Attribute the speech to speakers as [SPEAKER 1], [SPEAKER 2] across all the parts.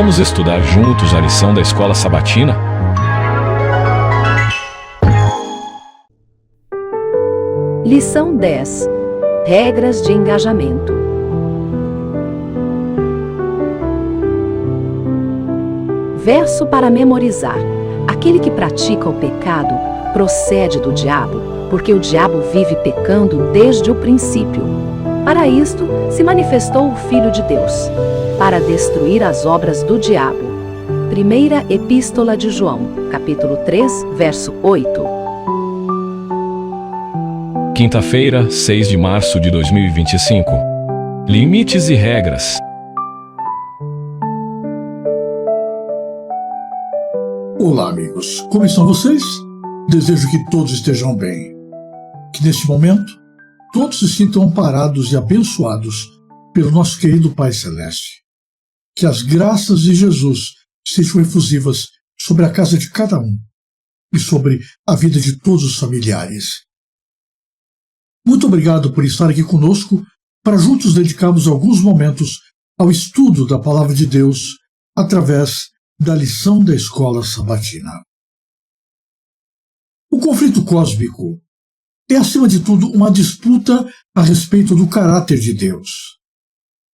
[SPEAKER 1] Vamos estudar juntos a lição da Escola Sabatina?
[SPEAKER 2] Lição 10. Regras de engajamento. Verso para memorizar. Aquele que pratica o pecado procede do diabo, porque o diabo vive pecando desde o princípio. Para isto se manifestou o Filho de Deus, para destruir as obras do diabo. Primeira Epístola de João, capítulo 3, verso 8.
[SPEAKER 1] Quinta-feira, 6 de março de 2025. Limites e regras.
[SPEAKER 3] Olá, amigos. Como estão vocês? Desejo que todos estejam bem. Que neste momento todos se sintam amparados e abençoados pelo nosso querido Pai Celeste. Que as graças de Jesus sejam efusivas sobre a casa de cada um e sobre a vida de todos os familiares. Muito obrigado por estar aqui conosco para juntos dedicarmos alguns momentos ao estudo da Palavra de Deus através da lição da Escola Sabatina. O conflito cósmico é, acima de tudo, uma disputa a respeito do caráter de Deus.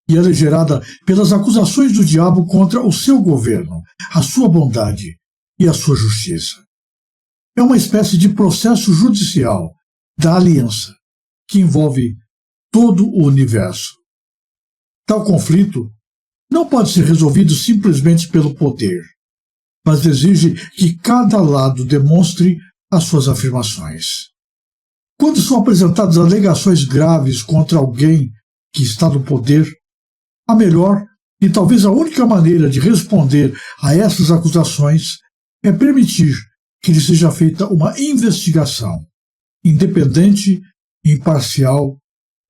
[SPEAKER 3] E ela é gerada pelas acusações do diabo contra o seu governo, a sua bondade e a sua justiça. É uma espécie de processo judicial da aliança que envolve todo o universo. Tal conflito não pode ser resolvido simplesmente pelo poder, mas exige que cada lado demonstre as suas afirmações. Quando são apresentadas alegações graves contra alguém que está no poder, a melhor e talvez a única maneira de responder a essas acusações é permitir que lhe seja feita uma investigação independente, imparcial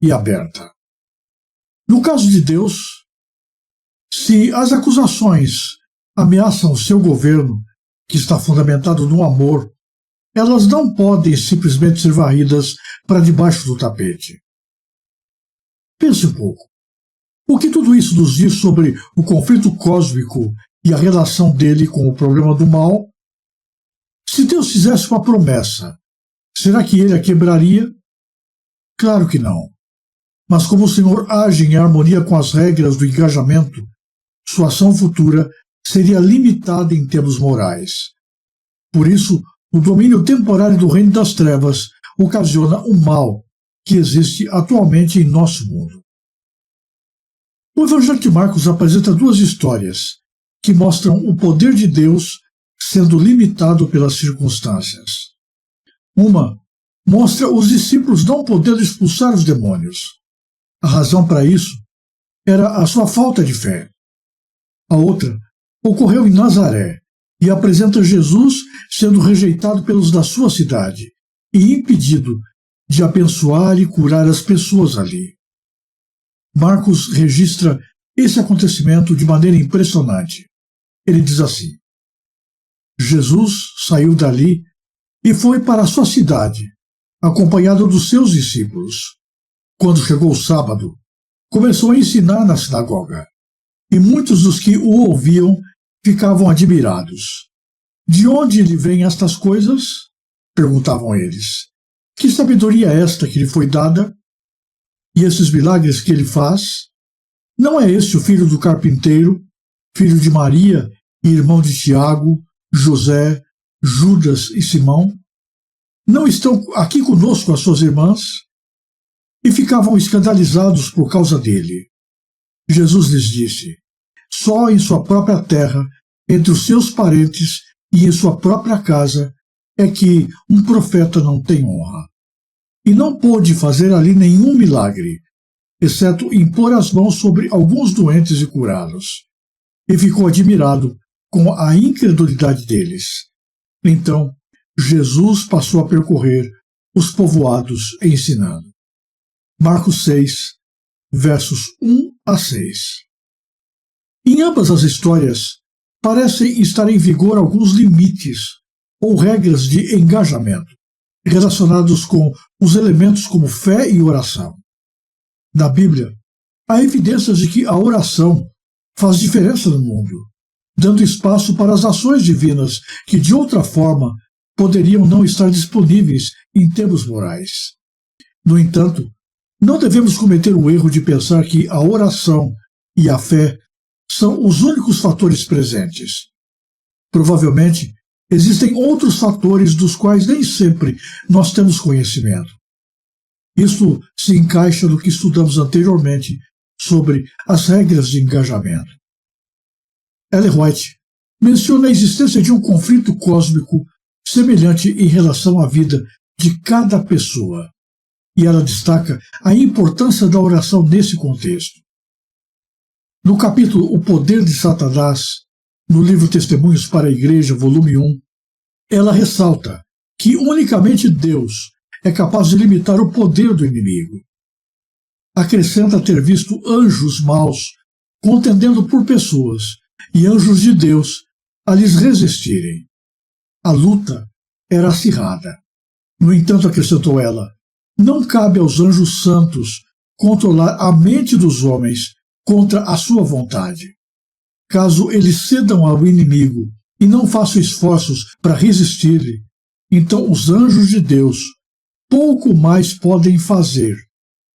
[SPEAKER 3] e aberta. No caso de Deus, se as acusações ameaçam o seu governo, que está fundamentado no amor, elas não podem simplesmente ser varridas para debaixo do tapete. Pense um pouco. O que tudo isso nos diz sobre o conflito cósmico e a relação dele com o problema do mal? Se Deus fizesse uma promessa, será que ele a quebraria? Claro que não. Mas como o Senhor age em harmonia com as regras do engajamento, sua ação futura seria limitada em termos morais. Por isso, o domínio temporário do reino das trevas ocasiona o mal que existe atualmente em nosso mundo. O Evangelho de Marcos apresenta duas histórias que mostram o poder de Deus sendo limitado pelas circunstâncias. Uma mostra os discípulos não podendo expulsar os demônios. A razão para isso era a sua falta de fé. A outra ocorreu em Nazaré e apresenta Jesus sendo rejeitado pelos da sua cidade e impedido de abençoar e curar as pessoas ali. Marcos registra esse acontecimento de maneira impressionante. Ele diz assim: Jesus saiu dali e foi para a sua cidade, acompanhado dos seus discípulos. Quando chegou o sábado, começou a ensinar na sinagoga, e muitos dos que o ouviam ficavam admirados. De onde lhe vêm estas coisas? Perguntavam eles. Que sabedoria é esta que lhe foi dada? E esses milagres que ele faz? Não é este o filho do carpinteiro, filho de Maria e irmão de Tiago, José, Judas e Simão? Não estão aqui conosco as suas irmãs? E ficavam escandalizados por causa dele. Jesus lhes disse: só em sua própria terra, entre os seus parentes e em sua própria casa, é que um profeta não tem honra. E não pôde fazer ali nenhum milagre, exceto impor as mãos sobre alguns doentes e curá-los. E ficou admirado com a incredulidade deles. Então, Jesus passou a percorrer os povoados ensinando. Marcos 6, versos 1 a 6. Em ambas as histórias, parecem estar em vigor alguns limites ou regras de engajamento relacionados com os elementos como fé e oração. Na Bíblia, há evidências de que a oração faz diferença no mundo dando espaço para as ações divinas que, de outra forma, poderiam não estar disponíveis em termos morais. No entanto, não devemos cometer o erro de pensar que a oração e a fé são os únicos fatores presentes. Provavelmente, existem outros fatores dos quais nem sempre nós temos conhecimento. Isso se encaixa no que estudamos anteriormente sobre as regras de engajamento. Ellen White menciona a existência de um conflito cósmico semelhante em relação à vida de cada pessoa, e ela destaca a importância da oração nesse contexto. No capítulo O Poder de Satanás, no livro Testemunhos para a Igreja, volume 1, ela ressalta que unicamente Deus é capaz de limitar o poder do inimigo. Acrescenta ter visto anjos maus contendendo por pessoas e anjos de Deus a lhes resistirem. A luta era acirrada. No entanto, acrescentou ela, não cabe aos anjos santos controlar a mente dos homens contra a sua vontade. Caso eles cedam ao inimigo e não façam esforços para resistir-lhe, então os anjos de Deus pouco mais podem fazer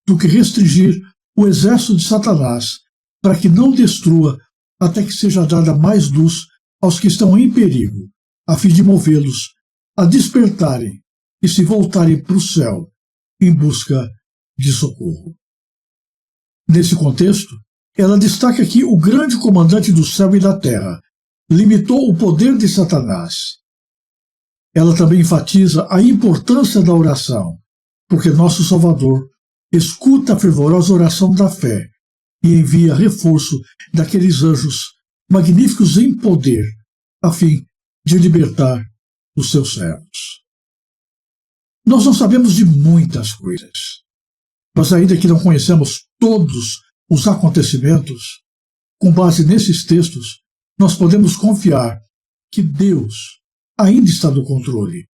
[SPEAKER 3] do que restringir o exército de Satanás para que não destrua até que seja dada mais luz aos que estão em perigo, a fim de movê-los a despertarem e se voltarem para o céu em busca de socorro. Nesse contexto, ela destaca que o grande comandante do céu e da terra limitou o poder de Satanás. Ela também enfatiza a importância da oração, porque nosso Salvador escuta a fervorosa oração da fé e envia reforço daqueles anjos magníficos em poder, a fim de libertar os seus servos. Nós não sabemos de muitas coisas, mas ainda que não conhecemos todos os acontecimentos, com base nesses textos, nós podemos confiar que Deus ainda está no controle,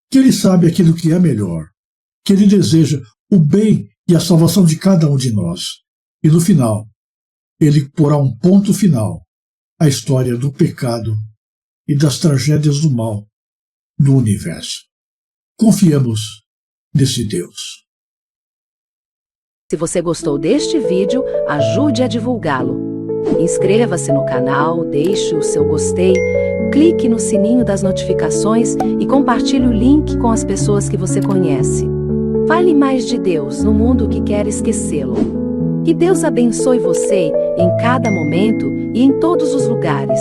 [SPEAKER 3] que Ele sabe aquilo que é melhor, que Ele deseja o bem e a salvação de cada um de nós. E no final, Ele porá um ponto final à história do pecado e das tragédias do mal no universo. Confiemos nesse Deus.
[SPEAKER 2] Se você gostou deste vídeo, ajude a divulgá-lo. Inscreva-se no canal, deixe o seu gostei, clique no sininho das notificações e compartilhe o link com as pessoas que você conhece. Fale mais de Deus no mundo que quer esquecê-lo. Que Deus abençoe você em cada momento e em todos os lugares.